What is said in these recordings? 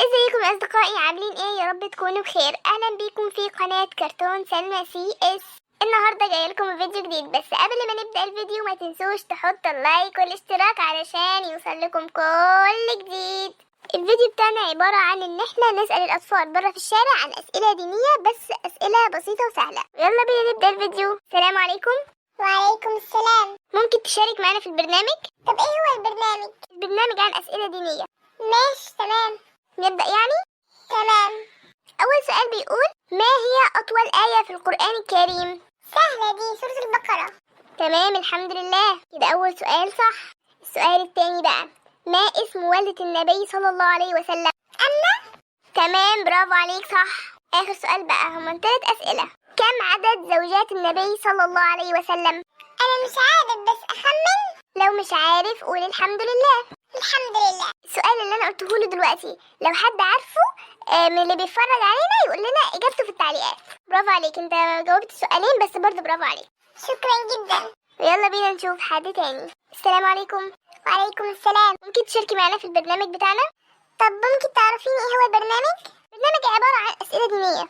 ازيكم يا اصدقائي، عاملين ايه؟ يا رب تكونوا بخير. اهلا بيكم في قناة كرتون سلمى سي اس. النهارده جاي لكم فيديو جديد، بس قبل ما نبدأ الفيديو ما تنسوش تحطوا اللايك والاشتراك علشان يوصل لكم كل جديد. الفيديو بتاعنا عبارة عن ان احنا نسأل الاطفال بره في الشارع عن اسئلة دينية، بس اسئلة بسيطة وسهلة. يلا بينا نبدأ الفيديو. السلام عليكم. وعليكم السلام. ممكن تشارك معنا في البرنامج؟ طب ايه هو البرنامج؟ البرنامج عن اسئلة دينية. ماشي تمام. نبدأ يعني؟ تمام. أول سؤال بيقول: ما هي أطول آية في القرآن الكريم؟ سهلة دي، سورة البقرة. تمام، الحمد لله، كده أول سؤال صح. السؤال التاني بقى: ما اسم والدة النبي صلى الله عليه وسلم؟ أما. تمام، برافو عليك، صح. آخر سؤال بقى، هما 3 أسئلة. كم عدد زوجات النبي صلى الله عليه وسلم؟ أنا مش عارف، بس أخمن. لو مش عارف قول الحمد لله. الحمد لله. السؤال اللي أنا قلته له دلوقتي لو حد عارفه من اللي بيتفرج علينا يقول لنا إجابته في التعليقات. برافو عليك، أنت جاوبت السؤالين بس برضه برافو عليك. شكرا جدا. يلا بينا نشوف حد تاني. السلام عليكم. وعليكم السلام. ممكن تشاركي معنا في البرنامج بتاعنا؟ طب ممكن تعرفيني ايه هو البرنامج؟ برنامج عبارة عن أسئلة دينية.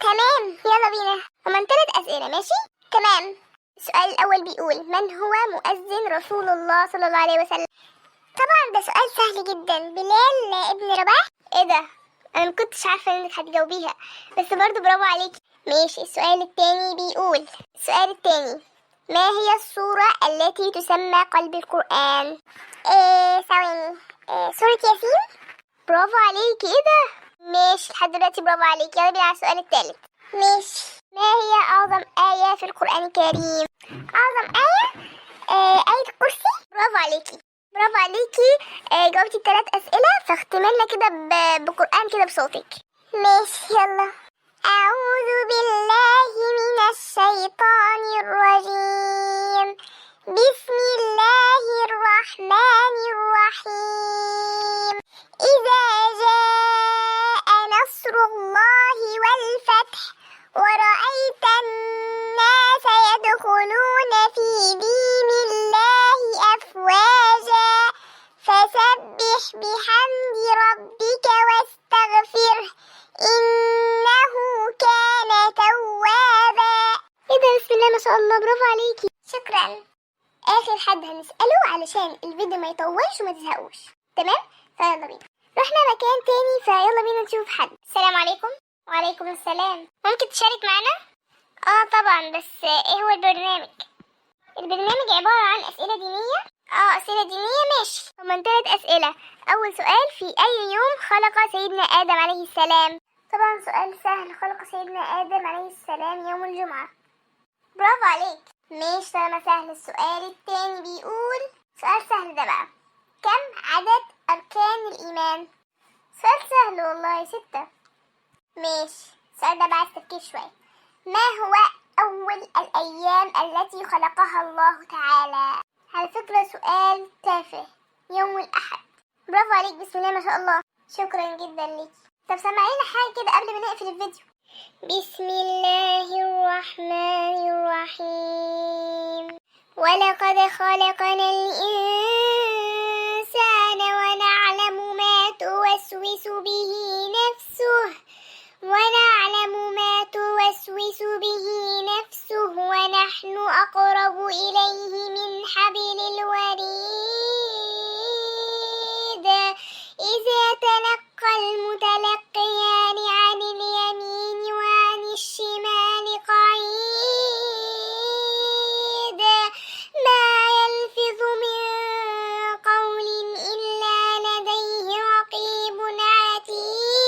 تمام. يلا بينا، هما 3 أسئلة، ماشي؟ تمام. السؤال الأول بيقول: من هو مؤذن رسول الله صلى الله عليه وسلم؟ طبعا ده سؤال سهل جدا، بلال ابن رباح. ايه ده؟ أنا مكنتش عارفة إنك هتجاوبيها، بس برضه برافو عليكي. ماشي، السؤال التاني بيقول: السؤال التاني: ما هي السورة التي تسمى قلب القرآن؟ ثواني. سورة ياسين. برافو عليكي، ايه ده؟ ماشي، لحد دلوقتي برافو عليكي. يلا بينا على السؤال التالت. ماشي. ما هي أعظم آية في القرآن الكريم؟ أعظم آية آية الكرسي. برافو عليكي، برافو عليكي. جاوبتي 3 أسئلة، فاختملنا كده بقرآن كده بصوتك. ماشي يلا. أعوذ بالله من الشيطان الرجيم. بسم الله الرحمن الرحيم. إذا جاء نصر الله والفتح ورأيت الناس يدخلون في دين الله أفواجا فسبح بحمد ربك واستغفره إنه كان توابا. ايه ده؟ بسم الله ما شاء الله، برافو عليكي. شكرا. آخر حد هنسأله علشان الفيديو ما يطولش وما تزهقوش، تمام؟ فيلا بينا. رحنا مكان تاني، فيلا بينا نشوف حد. السلام عليكم. وعليكم السلام. ممكن تشارك معنا؟ طبعا، بس ايه هو البرنامج؟ البرنامج عبارة عن أسئلة دينية. أسئلة دينية، ماشي. هما 3 أسئلة. أول سؤال: في أي يوم خلق سيدنا آدم عليه السلام؟ طبعا سؤال سهل، خلق سيدنا آدم عليه السلام يوم الجمعة. برافو عليك. ماشي، طالما سهل. السؤال التاني بيقول: سؤال سهل ده بقى: كم عدد أركان الإيمان؟ سؤال سهل والله، 6. ماشي، السؤال ده بقى عايز تفكير شوية. ما هو أول الأيام التي خلقها الله تعالى؟ على فكرة سؤال تافه، يوم الأحد. برافو عليك، بسم الله ما شاء الله. شكرا جدا ليك. طب سمعينا حاجة كده قبل ما نقفل الفيديو. بسم الله الرحمن الرحيم. ولقد خلقنا الإنسان ونعلم ما توسوس به نفسه ونحن أقرب إليه من حبل الوريد إذ يتلقى المتلقيان عن اليمين وعن الشمال قعيد ما يلفظ من قول إلا لديه رقيب عتيد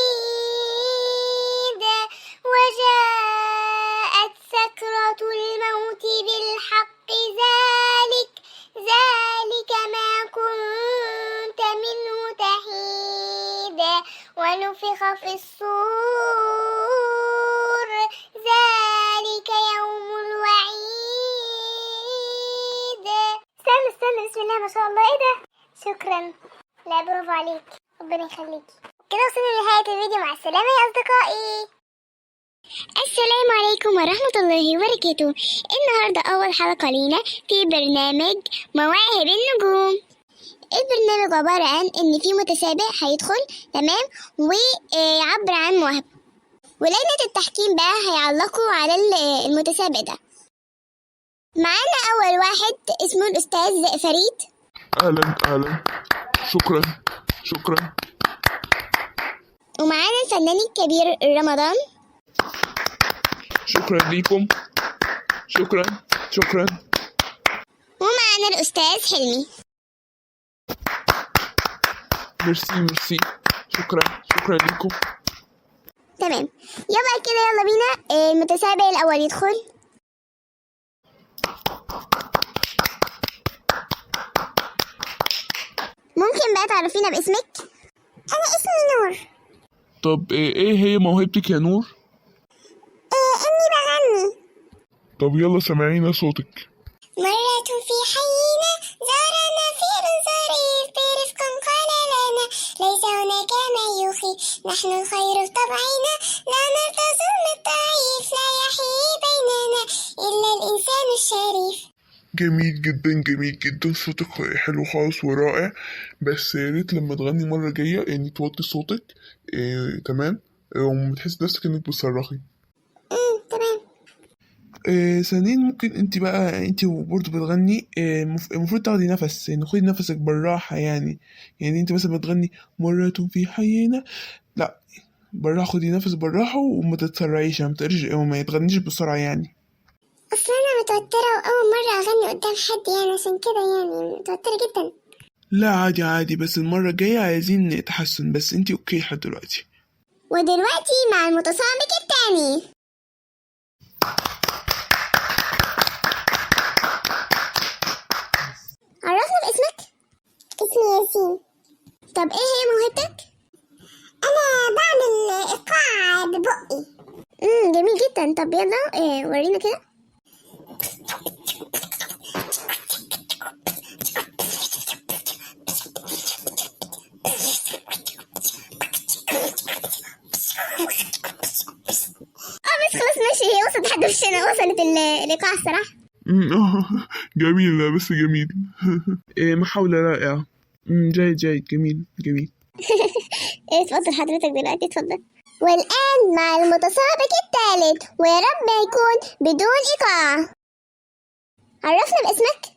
وجاءت سكرة الموت بالحق ذلك ما كنت منه تحيد ونفخ في الصور ذلك يوم الوعيد. استنى، بسم الله ما شاء الله، ايه ده؟ شكرا. لا، برافو عليك، ربنا يخليكي. كده وصلنا لنهاية الفيديو، مع السلامة يا أصدقائي. السلام عليكم ورحمة الله وبركاته. النهاردة أول حلقة لينا في برنامج مواهب النجوم. البرنامج عبارة عن إن في متسابق هيدخل، تمام، ويعبر عن مواهبه، ولجنة التحكيم بقى هيعلقوا على المتسابق ده. معانا أول واحد اسمه الأستاذ فريد. أهلا. شكرا. ومعانا الفنان الكبير رمضان. شكرا ليكم. شكرا. ومعانا الأستاذ حلمي. ميرسي. شكرا ليكم. تمام، يلا بينا المتسابق الأول يدخل. ممكن بقى تعرفينا باسمك؟ أنا اسمي نور. طب ايه هي موهبتك يا نور؟ إني بغني. طب يلا سمعينا صوتك. مرة في حينا زارنا فيل ظريف برفق قال لنا ليس هناك ما يخي، نحن الخير بطبعنا لا نرضى ظلم الضعيف، لا يحيي بيننا إلا الإنسان الشريف. جميل جدا صوتك حلو خالص ورائع، بس يا ريت لما تغني مرة جاية يعني توطي صوتك. تمام. ومتحس نفسك انك بتصرخي. تمام. ثانيا ممكن انت برضه بتغني المفروض تاخدي نفس، يعني خدي نفسك بالراحة، يعني انت مثلا بتغني مرة في حينا، لا بالراحة، خدي نفس بالراحة وما تتسرعيش، ما تغنيش بسرعة يعني. أصل أنا متوترة وأول مرة أغني قدام حد، يعني عشان كده يعني متوترة جدا. لا عادي، بس المرة الجاية عايزين تحسن، بس انت اوكي لحد دلوقتي. ودلوقتي مع المتسابق الثاني. عرفنا باسمك؟ اسمي ياسين. طب ايه هي موهبتك؟ أنا بعمل إيقاع ببقي. جميل جدا. طب يلا ورينا كده. بس خلاص ماشي، هي وصلت لحد وشنا، وصلت الإيقاع الصراحة. جميل. محاولة رائعة. جيد. جميل. اتفضل حضرتك دلوقتي، اتفضل. والآن مع المتسابق الثالث، ويا رب يكون بدون إيقاع. عرفنا باسمك؟